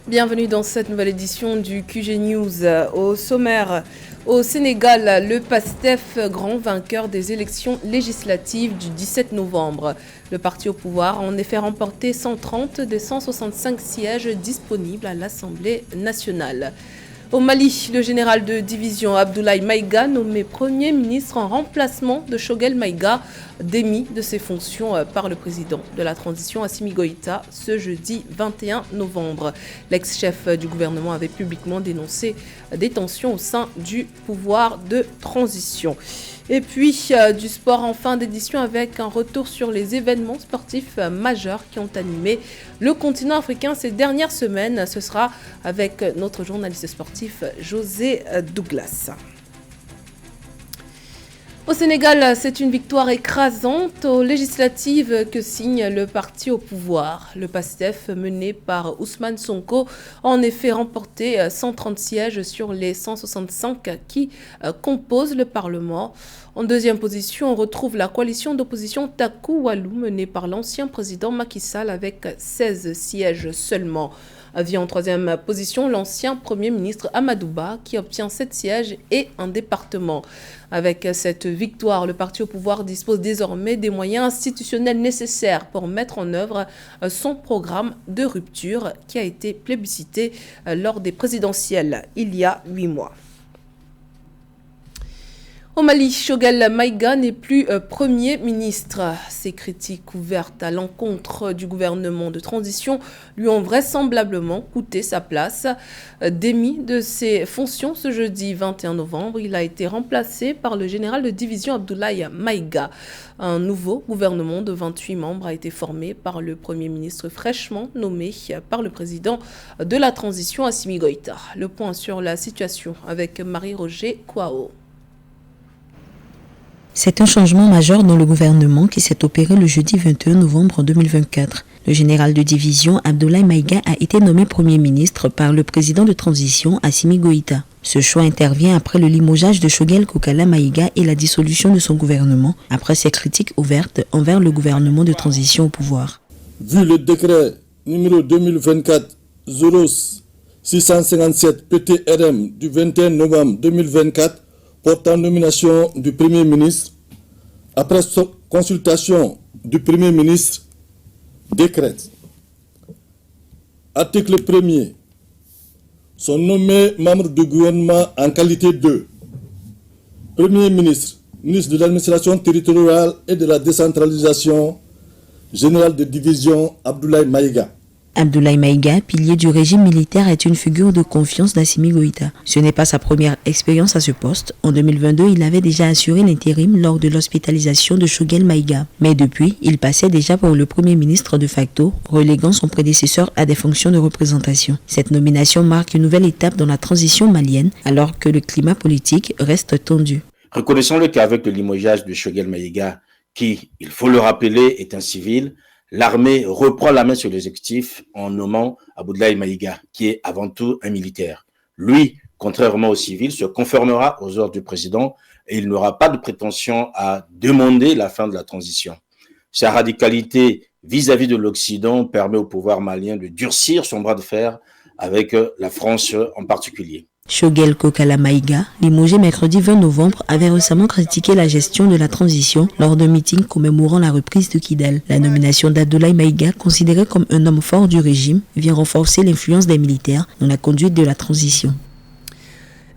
Bienvenue dans cette nouvelle édition du QG News. Au sommaire, au Sénégal, le PASTEF, grand vainqueur des élections législatives du 17 novembre. Le parti au pouvoir a en effet remporté 130 des 165 sièges disponibles à l'Assemblée nationale. Au Mali, le général de division Abdoulaye Maïga, nommé Premier ministre en remplacement de Choguel Maïga, démis de ses fonctions par le président de la transition Assimi Goïta ce jeudi 21 novembre. L'ex-chef du gouvernement avait publiquement dénoncé des tensions au sein du pouvoir de transition. Et puis du sport en fin d'édition avec un retour sur les événements sportifs majeurs qui ont animé le continent africain ces dernières semaines. Ce sera avec notre journaliste sportif José Douglas. Au Sénégal, c'est une victoire écrasante aux législatives que signe le parti au pouvoir. Le PASTEF, mené par Ousmane Sonko, a en effet remporté 130 sièges sur les 165 qui composent le Parlement. En deuxième position, on retrouve la coalition d'opposition Taku Walou, menée par l'ancien président Macky Sall avec 16 sièges seulement. Vient en troisième position l'ancien Premier ministre Amadou Ba qui obtient 7 sièges et un département. Avec cette victoire, le parti au pouvoir dispose désormais des moyens institutionnels nécessaires pour mettre en œuvre son programme de rupture qui a été plébiscité lors des présidentielles il y a 8 mois. Au Mali, Choguel Maïga n'est plus Premier ministre. Ces critiques ouvertes à l'encontre du gouvernement de transition lui ont vraisemblablement coûté sa place. Démis de ses fonctions ce jeudi 21 novembre, il a été remplacé par le général de division Abdoulaye Maïga. Un nouveau gouvernement de 28 membres a été formé par le Premier ministre fraîchement nommé par le président de la transition Assimi Goïta. Le point sur la situation avec Marie-Roger Kouao. C'est un changement majeur dans le gouvernement qui s'est opéré le jeudi 21 novembre 2024. Le général de division Abdoulaye Maïga a été nommé Premier ministre par le président de transition Assimi Goïta. Ce choix intervient après le limogeage de Choguel Kokala Maïga et la dissolution de son gouvernement, après ses critiques ouvertes envers le gouvernement de transition au pouvoir. Vu le décret numéro 2024-0657 PTRM du 21 novembre 2024, portant nomination du Premier ministre, après consultation du Premier ministre, décrète. Article 1er. Sont nommés membres du gouvernement en qualité de Premier ministre, ministre de l'administration territoriale et de la décentralisation, général de division Abdoulaye Maïga. Abdoulaye Maïga, pilier du régime militaire, est une figure de confiance d'Assimi Goïta. Ce n'est pas sa première expérience à ce poste. En 2022, il avait déjà assuré l'intérim lors de l'hospitalisation de Choguel Maïga. Mais depuis, il passait déjà pour le Premier ministre de facto, reléguant son prédécesseur à des fonctions de représentation. Cette nomination marque une nouvelle étape dans la transition malienne, alors que le climat politique reste tendu. Reconnaissons-le qu'avec le limogeage de Choguel Maïga, qui, il faut le rappeler, est un civil, l'armée reprend la main sur l'exécutif en nommant Abdoulaye Maïga, qui est avant tout un militaire. Lui, contrairement aux civils, se conformera aux ordres du président et il n'aura pas de prétention à demander la fin de la transition. Sa radicalité vis-à-vis de l'Occident permet au pouvoir malien de durcir son bras de fer avec la France en particulier. Choguel Kokala Maïga, limogé mercredi 20 novembre, avait récemment critiqué la gestion de la transition lors d'un meeting commémorant la reprise de Kidal. La nomination d'Abdoulaye Maïga, considéré comme un homme fort du régime, vient renforcer l'influence des militaires dans la conduite de la transition.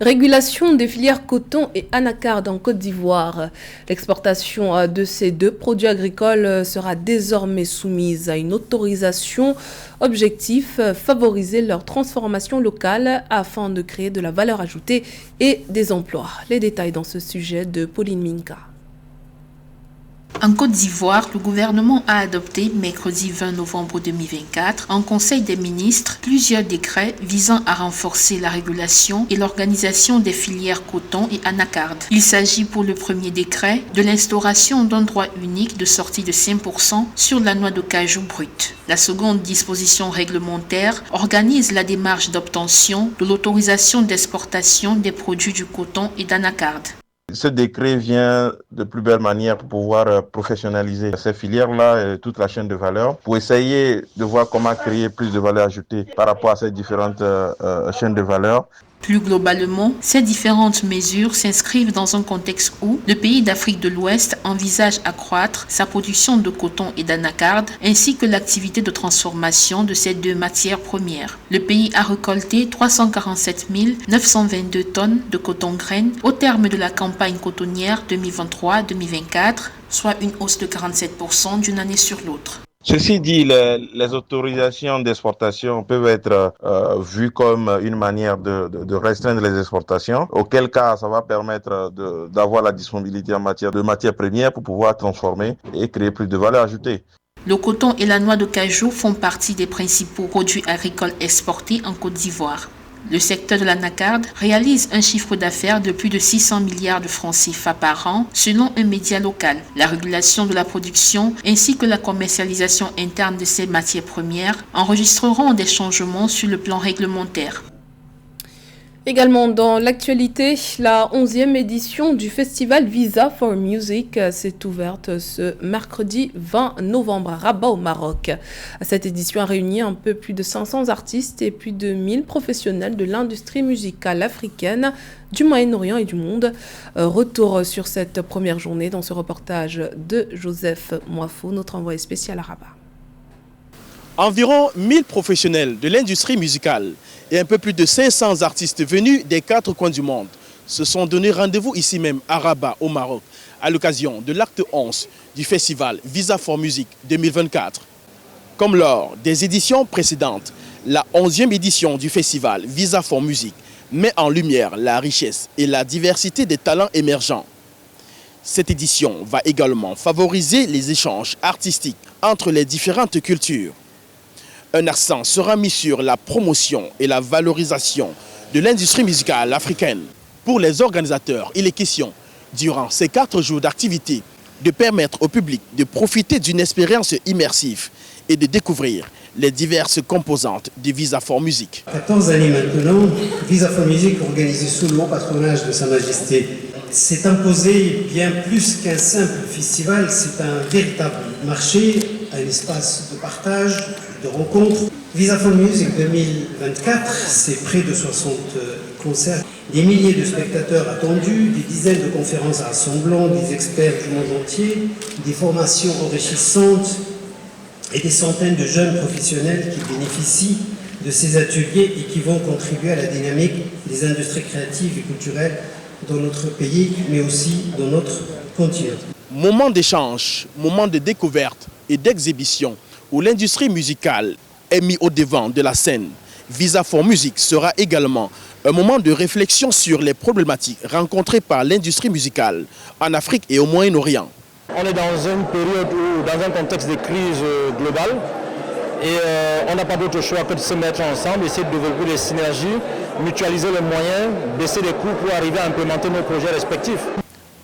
Régulation des filières coton et anacarde en Côte d'Ivoire. L'exportation de ces deux produits agricoles sera désormais soumise à une autorisation. Objectif, favoriser leur transformation locale afin de créer de la valeur ajoutée et des emplois. Les détails dans ce sujet de Pauline Minka. En Côte d'Ivoire, le gouvernement a adopté mercredi 20 novembre 2024 en Conseil des ministres plusieurs décrets visant à renforcer la régulation et l'organisation des filières coton et anacarde. Il s'agit pour le premier décret de l'instauration d'un droit unique de sortie de 5% sur la noix de cajou brute. La seconde disposition réglementaire organise la démarche d'obtention de l'autorisation d'exportation des produits du coton et d'anacarde. Ce décret vient de plus belle manière pour pouvoir professionnaliser ces filières-là et toute la chaîne de valeur, pour essayer de voir comment créer plus de valeur ajoutée par rapport à ces différentes chaînes de valeur. Plus globalement, ces différentes mesures s'inscrivent dans un contexte où le pays d'Afrique de l'Ouest envisage accroître sa production de coton et d'anacarde, ainsi que l'activité de transformation de ces deux matières premières. Le pays a récolté 347 922 tonnes de coton graine au terme de la campagne cotonnière 2023-2024, soit une hausse de 47% d'une année sur l'autre. Ceci dit, les autorisations d'exportation peuvent être vues comme une manière de restreindre les exportations, auquel cas ça va permettre d'avoir la disponibilité en matière de matières premières pour pouvoir transformer et créer plus de valeur ajoutée. Le coton et la noix de cajou font partie des principaux produits agricoles exportés en Côte d'Ivoire. Le secteur de l'anacarde réalise un chiffre d'affaires de plus de 600 milliards de francs CFA par an, selon un média local. La régulation de la production ainsi que la commercialisation interne de ces matières premières enregistreront des changements sur le plan réglementaire. Également dans l'actualité, la 11e édition du festival Visa for Music s'est ouverte ce mercredi 20 novembre à Rabat au Maroc. Cette édition a réuni un peu plus de 500 artistes et plus de 1000 professionnels de l'industrie musicale africaine, du Moyen-Orient et du monde. Retour sur cette première journée dans ce reportage de Joseph Moifou, notre envoyé spécial à Rabat. Environ 1000 professionnels de l'industrie musicale et un peu plus de 500 artistes venus des 4 coins du monde se sont donné rendez-vous ici même à Rabat, au Maroc, à l'occasion de l'acte 11 du festival Visa for Music 2024. Comme lors des éditions précédentes, la 11e édition du festival Visa for Music met en lumière la richesse et la diversité des talents émergents. Cette édition va également favoriser les échanges artistiques entre les différentes cultures. Un accent sera mis sur la promotion et la valorisation de l'industrie musicale africaine. Pour les organisateurs, il est question, durant ces 4 jours d'activité, de permettre au public de profiter d'une expérience immersive et de découvrir les diverses composantes de Visa for Music. 14 années maintenant, Visa for Music, organisé sous le haut patronage de Sa Majesté, s'est imposé bien plus qu'un simple festival. C'est un véritable marché, un espace de partage, de rencontres. Visa for Music 2024, c'est près de 60 concerts, des milliers de spectateurs attendus, des dizaines de conférences rassemblant des experts du monde entier, des formations enrichissantes et des centaines de jeunes professionnels qui bénéficient de ces ateliers et qui vont contribuer à la dynamique des industries créatives et culturelles dans notre pays, mais aussi dans notre continent. Moment d'échange, moment de découverte et d'exhibition où l'industrie musicale est mise au devant de la scène. Visa for Music sera également un moment de réflexion sur les problématiques rencontrées par l'industrie musicale en Afrique et au Moyen-Orient. On est dans une période où, dans un contexte de crise globale, et on n'a pas d'autre choix que de se mettre ensemble, essayer de développer des synergies, mutualiser les moyens, baisser les coûts pour arriver à implémenter nos projets respectifs.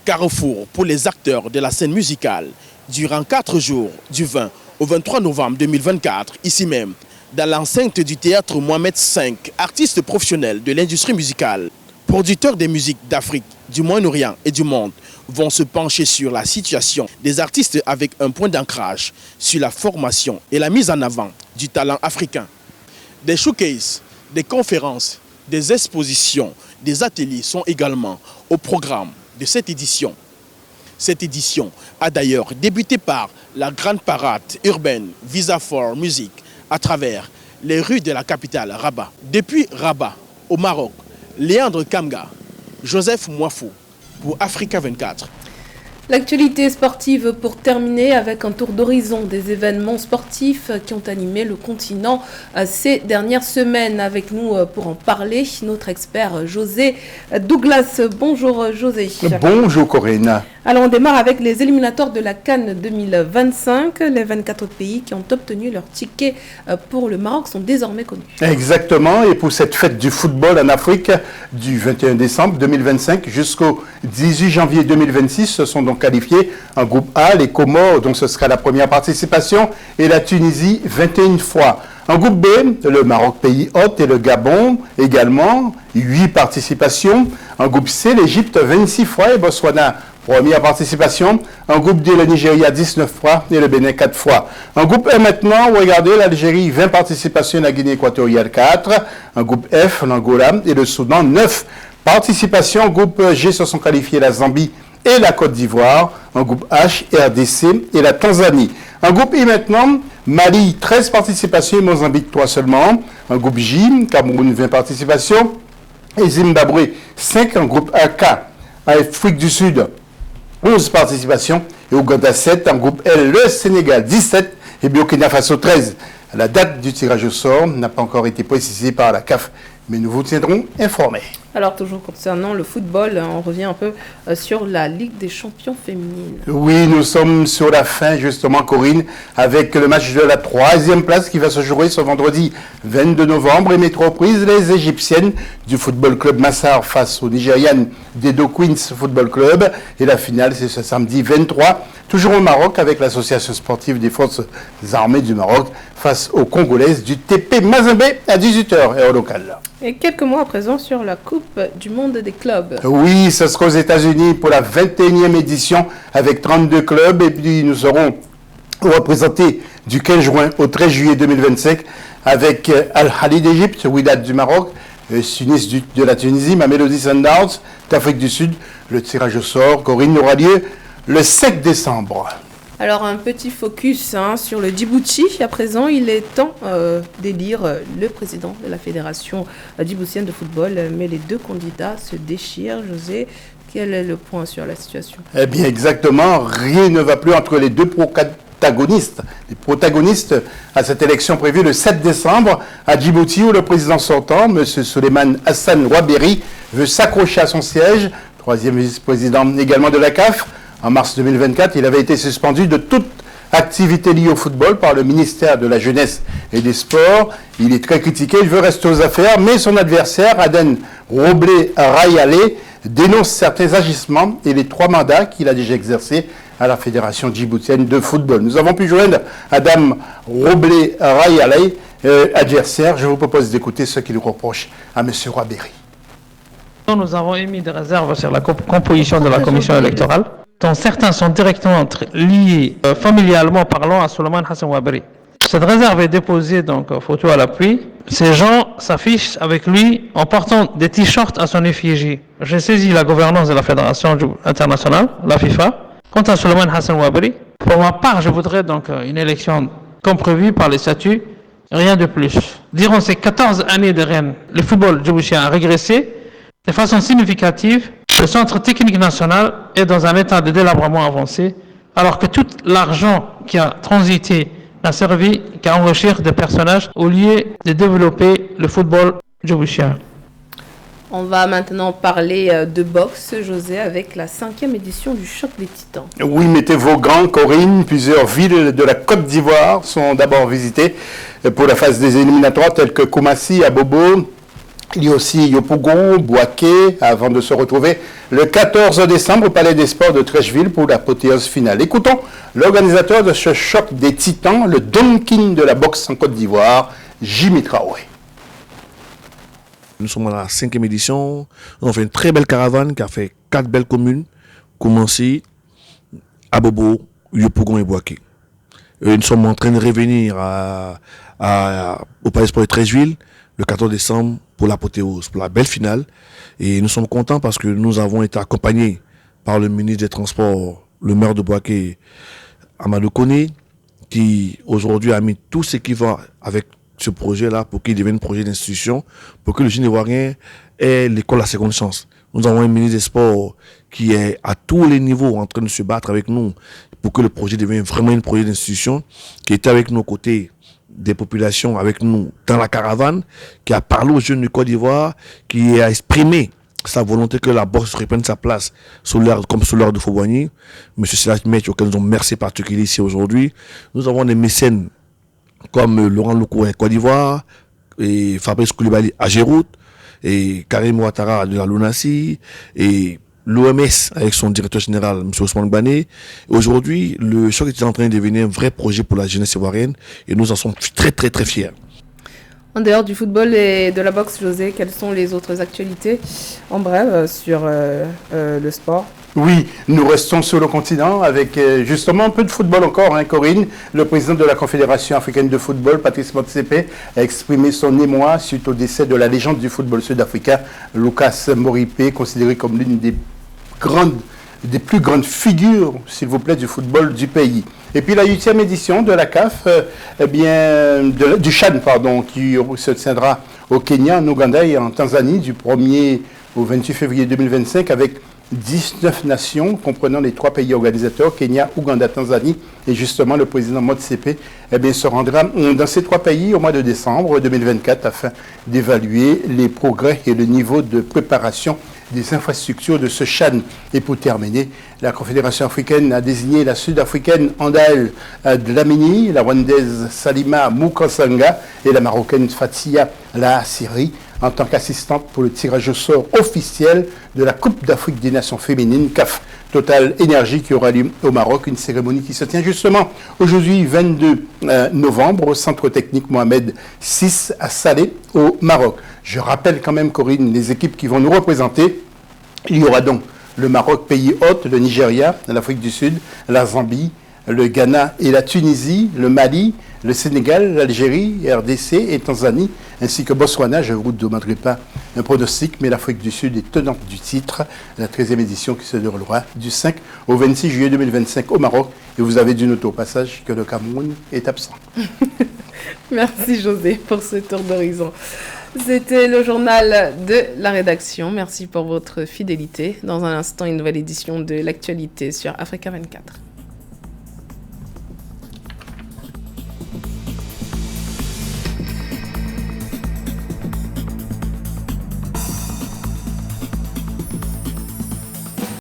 Carrefour pour les acteurs de la scène musicale durant 4 jours, du 20 au 23 novembre 2024, ici même, dans l'enceinte du théâtre Mohamed V, artistes professionnels de l'industrie musicale, producteurs des musiques d'Afrique, du Moyen-Orient et du monde, vont se pencher sur la situation des artistes avec un point d'ancrage sur la formation et la mise en avant du talent africain. Des showcases, des conférences, des expositions, des ateliers sont également au programme de cette édition. Cette édition a d'ailleurs débuté par la grande parade urbaine Visa for Music à travers les rues de la capitale Rabat. Depuis Rabat, au Maroc, Léandre Kamga, Joseph Moifou pour Africa 24. L'actualité sportive pour terminer avec un tour d'horizon des événements sportifs qui ont animé le continent ces dernières semaines. Avec nous pour en parler, notre expert José Douglas. Bonjour José. Bonjour Corinne. Alors on démarre avec les éliminatoires de la CAN 2025. Les 24 pays qui ont obtenu leur ticket pour le Maroc sont désormais connus. Exactement, et pour cette fête du football en Afrique du 21 décembre 2025 jusqu'au 18 janvier 2026, ce sont donc qualifiés en groupe A, les Comores, donc ce sera la première participation, et la Tunisie 21 fois. En groupe B, le Maroc, pays hôte, et le Gabon également, 8 participations. En groupe C, l'Égypte, 26 fois, et Botswana, première participation. En groupe D, le Nigeria, 19 fois, et le Bénin, 4 fois. En groupe E maintenant, regardez, l'Algérie, 20 participations, la Guinée équatoriale, 4. En groupe F, l'Angola et le Soudan, 9 participations. En groupe G se sont qualifiés la Zambie et la Côte d'Ivoire. En groupe H, RDC et la Tanzanie. En groupe I maintenant, Mali, 13 participations et Mozambique, 3 seulement. En groupe J, Cameroun, 20 participations et Zimbabwe, 5. En groupe AK, Afrique du Sud, 11 participations et Ouganda, 7. En groupe L, le Sénégal, 17 et Burkina Faso, 13. La date du tirage au sort n'a pas encore été précisée par la CAF, mais nous vous tiendrons informés. Alors, toujours concernant le football, on revient un peu sur la Ligue des champions féminines. Oui, nous sommes sur la fin, justement, Corinne, avec le match de la 3e place qui va se jouer ce vendredi 22 novembre. Et mettre aux prises les Égyptiennes du Football Club Massar face aux Nigérianes d'Edo Queens Football Club. Et la finale, c'est ce samedi 23, toujours au Maroc, avec l'association sportive des forces armées du Maroc face aux Congolaises du TP Mazembe à 18h, heure locale. Et quelques mois à présent sur la Coupe du monde des clubs. Oui, ce sera aux États-Unis pour la 21e édition avec 32 clubs. Et puis nous serons représentés du 15 juin au 13 juillet 2025 avec Al-Ahly d'Égypte, Wydad du Maroc, Tunis de la Tunisie, Mamelodi Sundowns d'Afrique du Sud. Le tirage au sort, Corinne, aura lieu le 7 décembre. Alors un petit focus sur le Djibouti. À présent, il est temps d'élire le président de la fédération djiboutienne de football. Mais les deux candidats se déchirent. José, quel est le point sur la situation? Eh bien exactement, rien ne va plus entre les deux protagonistes. Les protagonistes à cette élection prévue le 7 décembre à Djibouti où le président sortant, M. Souleymane Hassan Ouaberi, veut s'accrocher à son siège. 3e vice-président également de la CAF. En mars 2024, il avait été suspendu de toute activité liée au football par le ministère de la Jeunesse et des Sports. Il est très critiqué, il veut rester aux affaires, mais son adversaire, Aden Roblé Rayale, dénonce certains agissements et les 3 mandats qu'il a déjà exercés à la Fédération djiboutienne de football. Nous avons pu joindre Adam Roblé Rayale, adversaire. Je vous propose d'écouter ce qu'il reproche à M. Ouaberi. Nous avons émis des réserves sur la composition de la commission électorale, dont certains sont directement liés familialement parlant à Souleymane Hassan Ouaberi. Cette réserve est déposée, donc photo à l'appui. Ces gens s'affichent avec lui en portant des t-shirts à son effigie. J'ai saisi la gouvernance de la Fédération internationale, la FIFA, quant à Souleymane Hassan Ouaberi. Pour ma part, je voudrais donc une élection comme prévu par les statuts, rien de plus. Durant ces 14 années de règne, le football djiboutien a régressé de façon significative. Le centre technique national est dans un état de délabrement avancé, alors que tout l'argent qui a transité n'a servi qu'à enrichir des personnages au lieu de développer le football djiboutien. On va maintenant parler de boxe, José, avec la 5e édition du Choc des Titans. Oui, mettez vos gants, Corinne. Plusieurs villes de la Côte d'Ivoire sont d'abord visitées pour la phase des éliminatoires, telles que Koumassi, Abobo. Il y a aussi Yopougon, Bouaké, avant de se retrouver le 14 décembre au Palais des Sports de Trècheville pour l'apothéose finale. Écoutons l'organisateur de ce choc des titans, le Don King de la boxe en Côte d'Ivoire, Jimmy Traoré. Nous sommes à la 5e édition. On fait une très belle caravane qui a fait 4 belles communes, Koumassi, Abobo, Yopougon et Bouaké. Nous sommes en train de revenir au Palais des Sports de Trècheville le 14 décembre pour l'apothéose, pour la belle finale. Et nous sommes contents parce que nous avons été accompagnés par le ministre des Transports, le maire de Bouaké, Amadou Koné, qui aujourd'hui a mis tout ce qui va avec ce projet-là pour qu'il devienne un projet d'institution, pour que le jeune Ivoirien ait l'école à seconde chance. Nous avons un ministre des Sports qui est à tous les niveaux en train de se battre avec nous pour que le projet devienne vraiment un projet d'institution, qui était avec nos côtés des populations avec nous dans la caravane, qui a parlé aux jeunes du Côte d'Ivoire, qui a exprimé sa volonté que la boxe reprenne sa place comme sous l'heure de Fauboigny. M. Silas Metch, auquel nous remercions particulièrement ici aujourd'hui. Nous avons des mécènes comme Laurent Loukou en Côte d'Ivoire, et Fabrice Koulibaly à Géroute, et Karim Ouattara de la Lunassi, et l'OMS avec son directeur général, M. Ousmane Bané. Aujourd'hui, le choc est en train de devenir un vrai projet pour la jeunesse ivoirienne et nous en sommes très très très fiers. En dehors du football et de la boxe, José, quelles sont les autres actualités en bref sur le sport? Oui, nous restons sur le continent avec justement un peu de football encore, hein, Corinne. Le président de la Confédération africaine de football, Patrice Motsepe, a exprimé son émoi suite au décès de la légende du football sud-africain, Lucas Moripe, considéré comme l'une des plus grandes figures, s'il vous plaît, du football du pays. Et puis la 8e édition de la CAF, du CHAN, qui se tiendra au Kenya, en Ouganda et en Tanzanie du 1er au 28 février 2025 avec 19 nations comprenant les 3 pays organisateurs, Kenya, Ouganda, Tanzanie. Et justement, le président Motsepe se rendra dans ces 3 pays au mois de décembre 2024 afin d'évaluer les progrès et le niveau de préparation des infrastructures de ce CHAN. Et pour terminer, la Confédération africaine a désigné la Sud-Africaine Andaël Dlamini, la Rwandaise Salima Mukansanga et la Marocaine Fatia Lahassiri en tant qu'assistante pour le tirage au sort officiel de la Coupe d'Afrique des Nations féminines CAF Total Énergie qui aura lieu au Maroc, une cérémonie qui se tient justement aujourd'hui 22 novembre au Centre technique Mohamed VI à Salé au Maroc. Je rappelle quand même, Corinne, les équipes qui vont nous représenter. Il y aura donc le Maroc, pays hôte, le Nigeria, l'Afrique du Sud, la Zambie, le Ghana et la Tunisie, le Mali, le Sénégal, l'Algérie, RDC et Tanzanie, ainsi que Botswana. Je ne vous demanderai pas un pronostic, mais l'Afrique du Sud est tenante du titre, la 13e édition qui se déroulera du 5 au 26 juillet 2025 au Maroc. Et vous avez dû noter au passage que le Cameroun est absent. Merci José pour ce tour d'horizon. C'était le journal de la rédaction. Merci pour votre fidélité. Dans un instant, une nouvelle édition de l'actualité sur Africa 24.